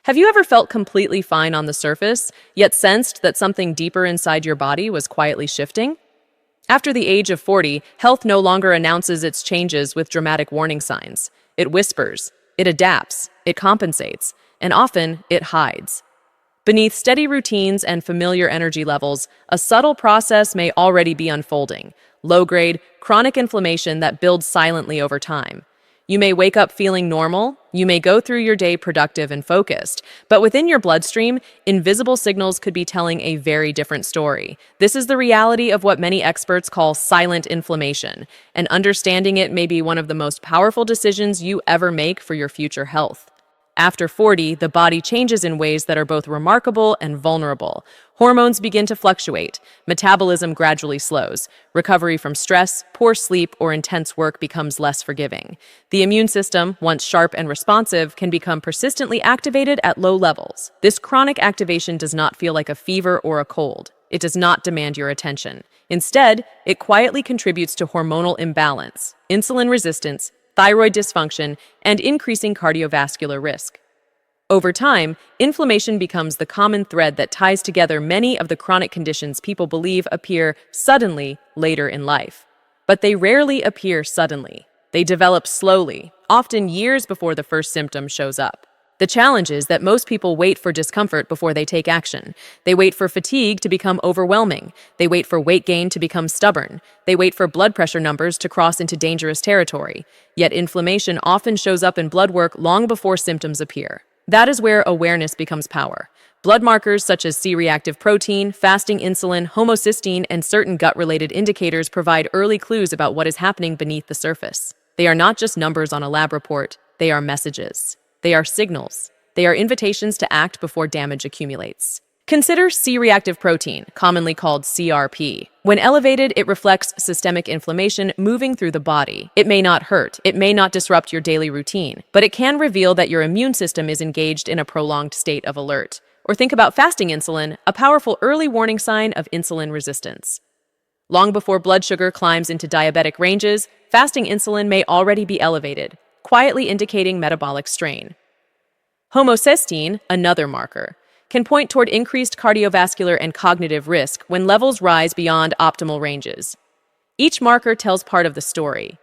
Have you ever felt completely fine on the surface, yet sensed that something deeper inside your body was quietly shifting? After the age of 40, health no longer announces its changes with dramatic warning signs. It whispers, it adapts, it compensates, and often it hides. Beneath steady routines and familiar energy levels, a subtle process may already be unfolding: low-grade, chronic inflammation that builds silently over time. You may wake up feeling normal, you may go through your day productive and focused, but within your bloodstream, invisible signals could be telling a very different story. This is the reality of what many experts call silent inflammation, and understanding it may be one of the most powerful decisions you ever make for your future health. After 40, the body changes in ways that are both remarkable and vulnerable. Hormones begin to fluctuate, metabolism gradually slows, recovery from stress, poor sleep, or intense work becomes less forgiving. The immune system, once sharp and responsive, can become persistently activated at low levels. This chronic activation does not feel like a fever or a cold. It does not demand your attention. Instead, it quietly contributes to hormonal imbalance, insulin resistance, thyroid dysfunction, and increasing cardiovascular risk. Over time, inflammation becomes the common thread that ties together many of the chronic conditions people believe appear suddenly later in life. But they rarely appear suddenly. They develop slowly, often years before the first symptom shows up. The challenge is that most people wait for discomfort before they take action. They wait for fatigue to become overwhelming. They wait for weight gain to become stubborn. They wait for blood pressure numbers to cross into dangerous territory. Yet inflammation often shows up in blood work long before symptoms appear. That is where awareness becomes power. Blood markers such as C-reactive protein, fasting insulin, homocysteine, and certain gut-related indicators provide early clues about what is happening beneath the surface. They are not just numbers on a lab report, they are messages. They are signals. They are invitations to act before damage accumulates. Consider C-reactive protein, commonly called CRP. When elevated, it reflects systemic inflammation moving through the body. It may not hurt, it may not disrupt your daily routine, but it can reveal that your immune system is engaged in a prolonged state of alert. Or think about fasting insulin, a powerful early warning sign of insulin resistance. Long before blood sugar climbs into diabetic ranges, fasting insulin may already be elevated, quietly indicating metabolic strain. Homocysteine, another marker, can point toward increased cardiovascular and cognitive risk when levels rise beyond optimal ranges. Each marker tells part of the story.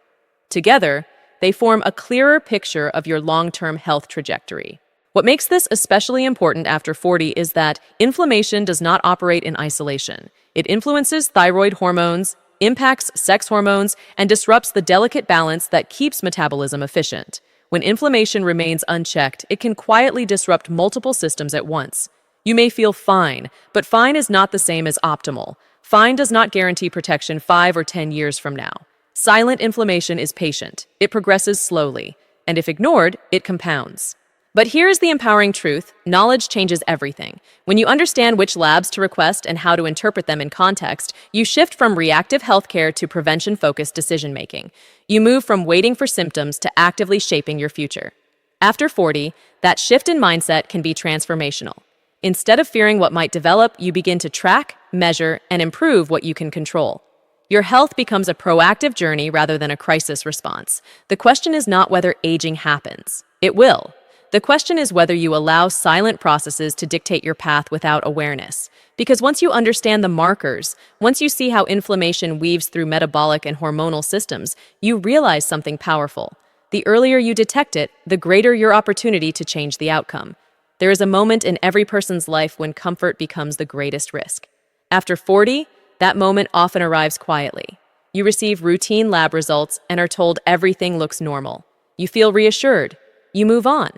Together, they form a clearer picture of your long-term health trajectory. What makes this especially important after 40 is that inflammation does not operate in isolation. It influences thyroid hormones, impacts sex hormones, and disrupts the delicate balance that keeps metabolism efficient. When inflammation remains unchecked, it can quietly disrupt multiple systems at once. You may feel fine, but fine is not the same as optimal. Fine does not guarantee protection 5 or 10 years from now. Silent inflammation is patient. It progresses slowly, and if ignored, it compounds. But here's the empowering truth: knowledge changes everything. When you understand which labs to request and how to interpret them in context, you shift from reactive healthcare to prevention-focused decision-making. You move from waiting for symptoms to actively shaping your future. After 40, that shift in mindset can be transformational. Instead of fearing what might develop, you begin to track, measure, and improve what you can control. Your health becomes a proactive journey rather than a crisis response. The question is not whether aging happens. It will. The question is whether you allow silent processes to dictate your path without awareness. Because once you understand the markers, once you see how inflammation weaves through metabolic and hormonal systems, you realize something powerful. The earlier you detect it, the greater your opportunity to change the outcome. There is a moment in every person's life when comfort becomes the greatest risk. After 40, that moment often arrives quietly. You receive routine lab results and are told everything looks normal. You feel reassured. You move on.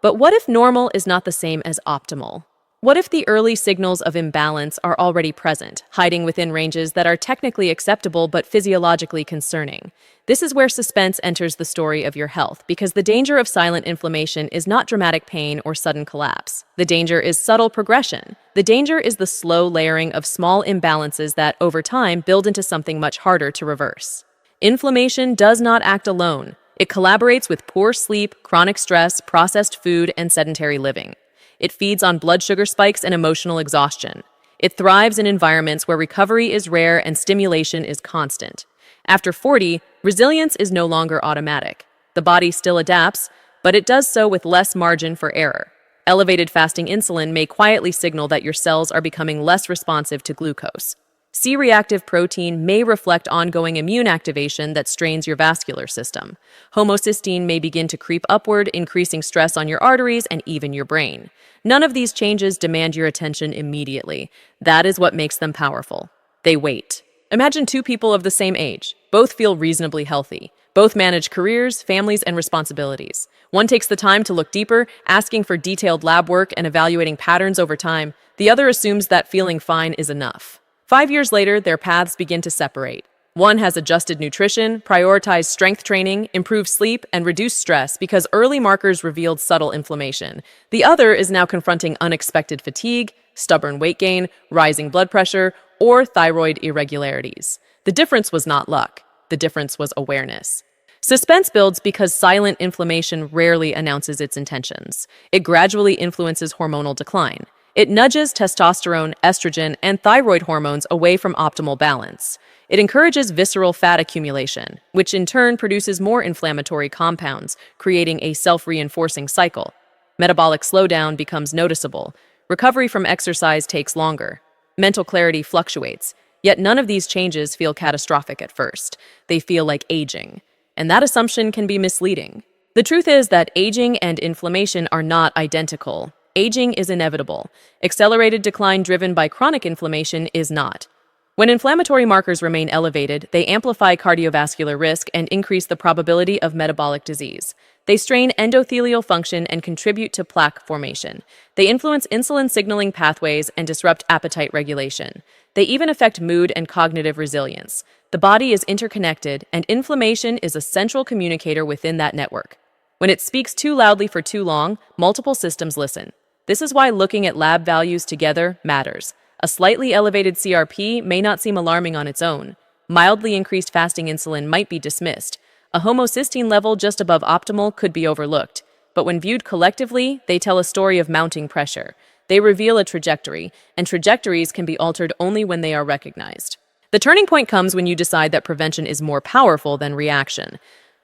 But what if normal is not the same as optimal? What if the early signals of imbalance are already present, hiding within ranges that are technically acceptable but physiologically concerning? This is where suspense enters the story of your health, because the danger of silent inflammation is not dramatic pain or sudden collapse. The danger is subtle progression. The danger is the slow layering of small imbalances that, over time, build into something much harder to reverse. Inflammation does not act alone. It collaborates with poor sleep, chronic stress, processed food, and sedentary living. It feeds on blood sugar spikes and emotional exhaustion. It thrives in environments where recovery is rare and stimulation is constant. After 40, resilience is no longer automatic. The body still adapts, but it does so with less margin for error. Elevated fasting insulin may quietly signal that your cells are becoming less responsive to glucose. C-reactive protein may reflect ongoing immune activation that strains your vascular system. Homocysteine may begin to creep upward, increasing stress on your arteries and even your brain. None of these changes demand your attention immediately. That is what makes them powerful. They wait. Imagine two people of the same age. Both feel reasonably healthy. Both manage careers, families, and responsibilities. One takes the time to look deeper, asking for detailed lab work and evaluating patterns over time. The other assumes that feeling fine is enough. 5 years later, their paths begin to separate. One has adjusted nutrition, prioritized strength training, improved sleep, and reduced stress because early markers revealed subtle inflammation. The other is now confronting unexpected fatigue, stubborn weight gain, rising blood pressure, or thyroid irregularities. The difference was not luck. The difference was awareness. Suspense builds because silent inflammation rarely announces its intentions. It gradually influences hormonal decline. It nudges testosterone, estrogen, and thyroid hormones away from optimal balance. It encourages visceral fat accumulation, which in turn produces more inflammatory compounds, creating a self-reinforcing cycle. Metabolic slowdown becomes noticeable. Recovery from exercise takes longer. Mental clarity fluctuates, yet none of these changes feel catastrophic at first. They feel like aging, and that assumption can be misleading. The truth is that aging and inflammation are not identical. Aging is inevitable. Accelerated decline driven by chronic inflammation is not. When inflammatory markers remain elevated, they amplify cardiovascular risk and increase the probability of metabolic disease. They strain endothelial function and contribute to plaque formation. They influence insulin signaling pathways and disrupt appetite regulation. They even affect mood and cognitive resilience. The body is interconnected, and inflammation is a central communicator within that network. When it speaks too loudly for too long, multiple systems listen. This is why looking at lab values together matters. A slightly elevated CRP may not seem alarming on its own. Mildly increased fasting insulin might be dismissed. A homocysteine level just above optimal could be overlooked. But when viewed collectively, they tell a story of mounting pressure. They reveal a trajectory, and trajectories can be altered only when they are recognized. The turning point comes when you decide that prevention is more powerful than reaction.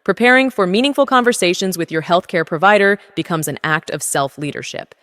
Preparing for meaningful conversations with your healthcare provider becomes an act of self-leadership.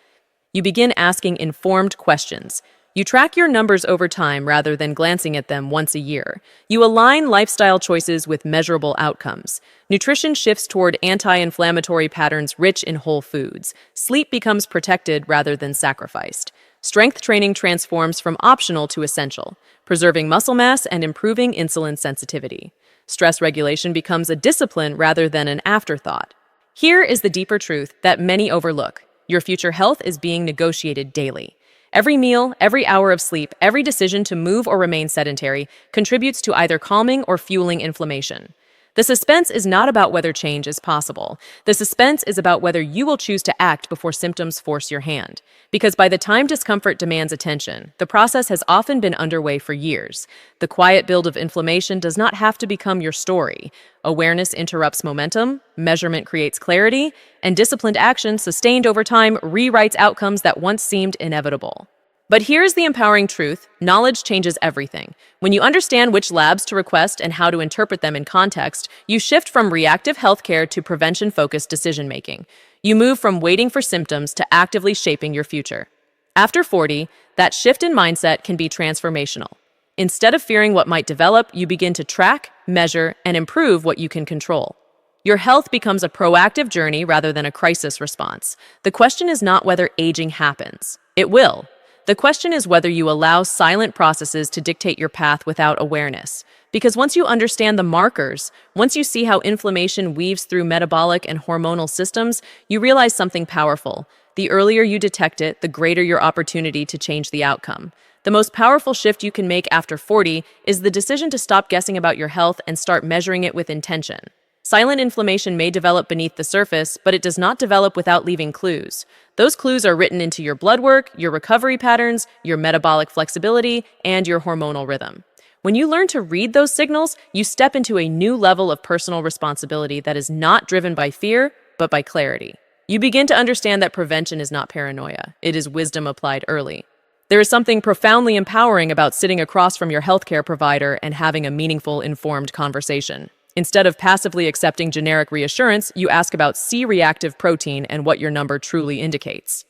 You begin asking informed questions. You track your numbers over time rather than glancing at them once a year. You align lifestyle choices with measurable outcomes. Nutrition shifts toward anti-inflammatory patterns rich in whole foods. Sleep becomes protected rather than sacrificed. Strength training transforms from optional to essential, preserving muscle mass and improving insulin sensitivity. Stress regulation becomes a discipline rather than an afterthought. Here is the deeper truth that many overlook. Your future health is being negotiated daily. Every meal, every hour of sleep, every decision to move or remain sedentary contributes to either calming or fueling inflammation. The suspense is not about whether change is possible. The suspense is about whether you will choose to act before symptoms force your hand. Because by the time discomfort demands attention, the process has often been underway for years. The quiet build of inflammation does not have to become your story. Awareness interrupts momentum, measurement creates clarity, and disciplined action sustained over time rewrites outcomes that once seemed inevitable. But here's the empowering truth: knowledge changes everything. When you understand which labs to request and how to interpret them in context, you shift from reactive healthcare to prevention-focused decision-making. You move from waiting for symptoms to actively shaping your future. After 40, that shift in mindset can be transformational. Instead of fearing what might develop, you begin to track, measure, and improve what you can control. Your health becomes a proactive journey rather than a crisis response. The question is not whether aging happens. It will. The question is whether you allow silent processes to dictate your path without awareness. Because once you understand the markers, once you see how inflammation weaves through metabolic and hormonal systems, you realize something powerful. The earlier you detect it, the greater your opportunity to change the outcome. The most powerful shift you can make after 40 is the decision to stop guessing about your health and start measuring it with intention. Silent inflammation may develop beneath the surface, but it does not develop without leaving clues. Those clues are written into your blood work, your recovery patterns, your metabolic flexibility, and your hormonal rhythm. When you learn to read those signals, you step into a new level of personal responsibility that is not driven by fear, but by clarity. You begin to understand that prevention is not paranoia. It is wisdom applied early. There is something profoundly empowering about sitting across from your healthcare provider and having a meaningful, informed conversation. Instead of passively accepting generic reassurance, you ask about C-reactive protein and what your number truly indicates.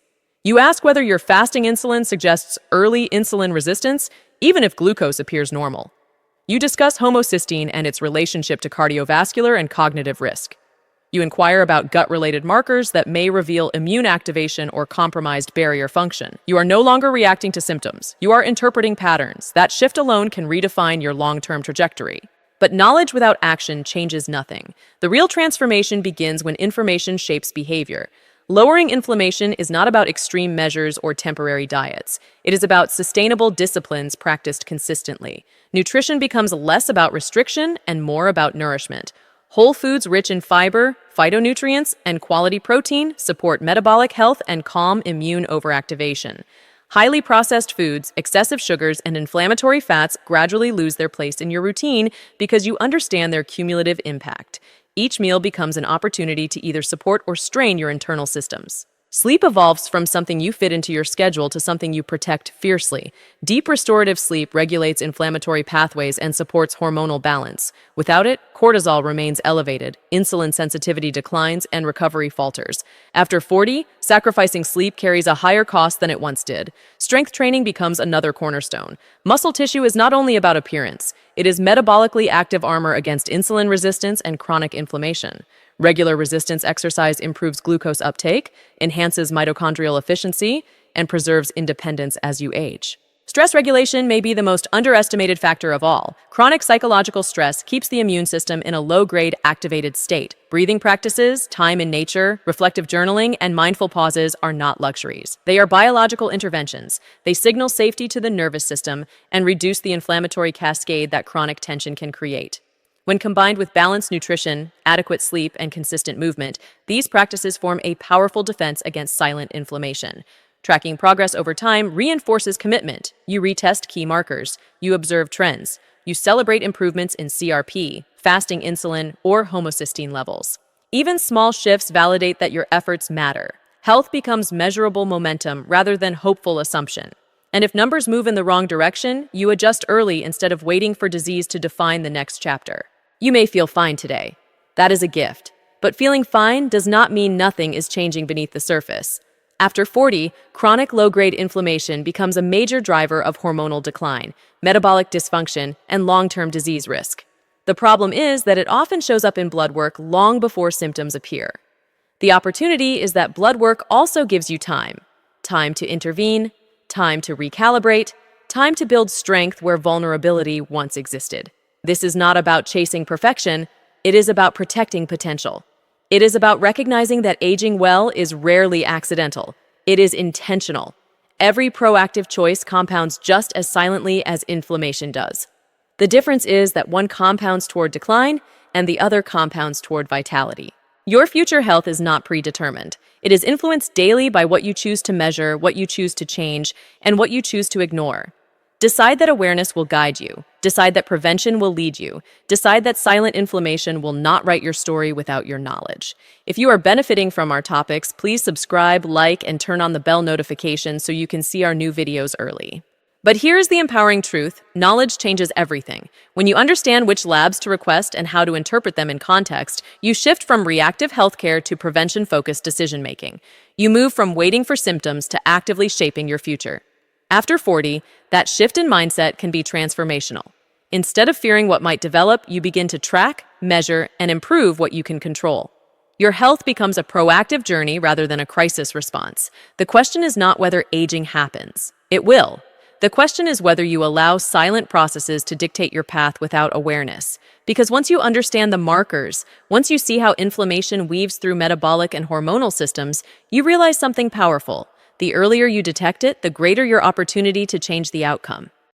You ask whether your fasting insulin suggests early insulin resistance, even if glucose appears normal. You discuss homocysteine and its relationship to cardiovascular and cognitive risk. You inquire about gut-related markers that may reveal immune activation or compromised barrier function. You are no longer reacting to symptoms. You are interpreting patterns. That shift alone can redefine your long-term trajectory. But knowledge without action changes nothing. The real transformation begins when information shapes behavior. Lowering inflammation is not about extreme measures or temporary diets. It is about sustainable disciplines practiced consistently. Nutrition becomes less about restriction and more about nourishment. Whole foods rich in fiber, phytonutrients, and quality protein support metabolic health and calm immune overactivation. Highly processed foods, excessive sugars, and inflammatory fats gradually lose their place in your routine because you understand their cumulative impact. Each meal becomes an opportunity to either support or strain your internal systems. Sleep evolves from something you fit into your schedule to something you protect fiercely. Deep restorative sleep regulates inflammatory pathways and supports hormonal balance. Without it, cortisol remains elevated, insulin sensitivity declines, and recovery falters. After 40, sacrificing sleep carries a higher cost than it once did. Strength training becomes another cornerstone. Muscle tissue is not only about appearance, it is metabolically active armor against insulin resistance and chronic inflammation. Regular resistance exercise improves glucose uptake, enhances mitochondrial efficiency, and preserves independence as you age. Stress regulation may be the most underestimated factor of all. Chronic psychological stress keeps the immune system in a low-grade activated state. Breathing practices, time in nature, reflective journaling, and mindful pauses are not luxuries. They are biological interventions. They signal safety to the nervous system and reduce the inflammatory cascade that chronic tension can create. When combined with balanced nutrition, adequate sleep, and consistent movement, these practices form a powerful defense against silent inflammation. Tracking progress over time reinforces commitment. You retest key markers. You observe trends. You celebrate improvements in CRP, fasting insulin, or homocysteine levels. Even small shifts validate that your efforts matter. Health becomes measurable momentum rather than hopeful assumption. And if numbers move in the wrong direction, you adjust early instead of waiting for disease to define the next chapter. You may feel fine today. That is a gift. But feeling fine does not mean nothing is changing beneath the surface. After 40, chronic low-grade inflammation becomes a major driver of hormonal decline, metabolic dysfunction, and long-term disease risk. The problem is that it often shows up in blood work long before symptoms appear. The opportunity is that blood work also gives you time. Time to intervene, time to recalibrate, time to build strength where vulnerability once existed. This is not about chasing perfection, it is about protecting potential. It is about recognizing that aging well is rarely accidental. It is intentional. Every proactive choice compounds just as silently as inflammation does. The difference is that one compounds toward decline and the other compounds toward vitality. Your future health is not predetermined. It is influenced daily by what you choose to measure, what you choose to change, and what you choose to ignore. Decide that awareness will guide you. Decide that prevention will lead you. Decide that silent inflammation will not write your story without your knowledge. If you are benefiting from our topics, please subscribe, like, and turn on the bell notification so you can see our new videos early. But here's the empowering truth. Knowledge changes everything. When you understand which labs to request and how to interpret them in context, you shift from reactive healthcare to prevention-focused decision-making. You move from waiting for symptoms to actively shaping your future. After 40, that shift in mindset can be transformational. Instead of fearing what might develop, you begin to track, measure, and improve what you can control. Your health becomes a proactive journey rather than a crisis response. The question is not whether aging happens. It will. The question is whether you allow silent processes to dictate your path without awareness. Because once you understand the markers, once you see how inflammation weaves through metabolic and hormonal systems, you realize something powerful. The earlier you detect it, the greater your opportunity to change the outcome.